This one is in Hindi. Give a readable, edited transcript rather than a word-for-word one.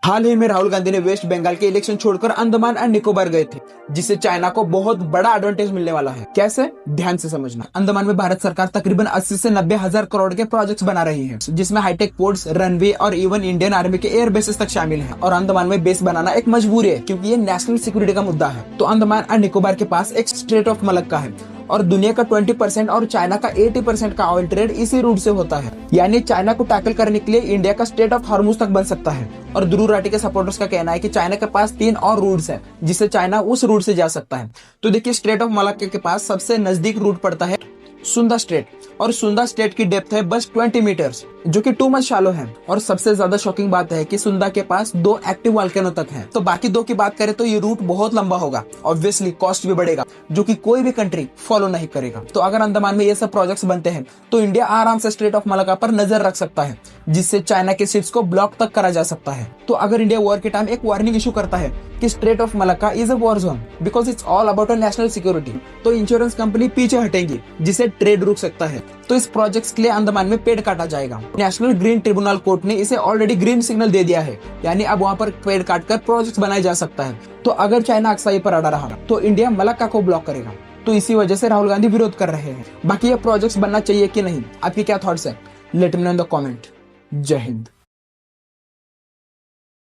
हाल ही में राहुल गांधी ने वेस्ट बंगाल के इलेक्शन छोड़कर अंडमान एंड निकोबार गए थे, जिससे चाइना को बहुत बड़ा एडवांटेज मिलने वाला है। कैसे? ध्यान से समझना। अंडमान में भारत सरकार तकरीबन 80 से 90 हजार करोड़ के प्रोजेक्ट्स बना रही है, जिसमें हाईटेक पोर्ट्स, रनवे और इवन इंडियन आर्मी के एयर बेसेस तक शामिल है। और अंडमान में बेस बनाना एक मजबूरी है, क्योंकि ये नेशनल सिक्योरिटी का मुद्दा है। तो अंडमान एंड निकोबार के पास एक स्ट्रेट ऑफ मलक्का है और दुनिया का 20% और चाइना का 80% का ऑयल ट्रेड इसी रूट से होता है। यानी चाइना को टैकल करने के लिए इंडिया का स्टेट ऑफ हॉर्मुज तक बन सकता है। और ध्रुव राठी के सपोर्टर्स का कहना है कि चाइना के पास 3 और रूट्स हैं, जिससे चाइना उस रूट से जा सकता है। तो देखिए, स्ट्रेट ऑफ मलक्का के पास सबसे नजदीक रूट पड़ता है सुंदा स्ट्रेट, और सुंदा स्ट्रेट की डेप्थ है बस 20 मीटर्स, जो कि टू मच शालो है। और सबसे ज्यादा शॉकिंग बात है कि सुंदा के पास 2 एक्टिव वोल्केनो तक है। तो बाकी 2 की बात करें तो ये रूट बहुत लंबा होगा, ऑब्वियसली कॉस्ट भी बढ़ेगा, जो कि कोई भी कंट्री फॉलो नहीं करेगा। तो अगर अंडमान में ये सब प्रोजेक्ट्स बनते हैं तो इंडिया आराम से स्ट्रेट ऑफ मलक्का पर नजर रख सकता है, जिससे चाइना के शिप्स को ब्लॉक तक करा जा सकता है। तो अगर इंडिया वॉर के टाइम एक वार्निंग इशू करता है कि straight of Malacca is a war zone because it's all about national security, तो इंश्योरेंस कंपनी पीछे हटेंगी, जिससे ट्रेड रुक सकता है। तो इस प्रोजेक्ट्स के लिए अंडमान में पेड़ काटा जाएगा। नेशनल ग्रीन ट्रिब्यूनल कोर्ट ने इसे ऑलरेडी ग्रीन सिग्नल दे दिया है, यानी अब वहां पर पेड़ काटकर प्रोजेक्ट्स बनाए जा सकता है। तो अगर चाइना अक्साई पर अड़ा रहा तो इंडिया मलक्का को ब्लॉक करेगा। तो इसी वजह से राहुल गांधी विरोध कर रहे हैं। बाकी ये प्रोजेक्ट्स बनना चाहिए कि नहीं, आपके क्या थॉट्स है? Let me know in the comment. जय हिंद।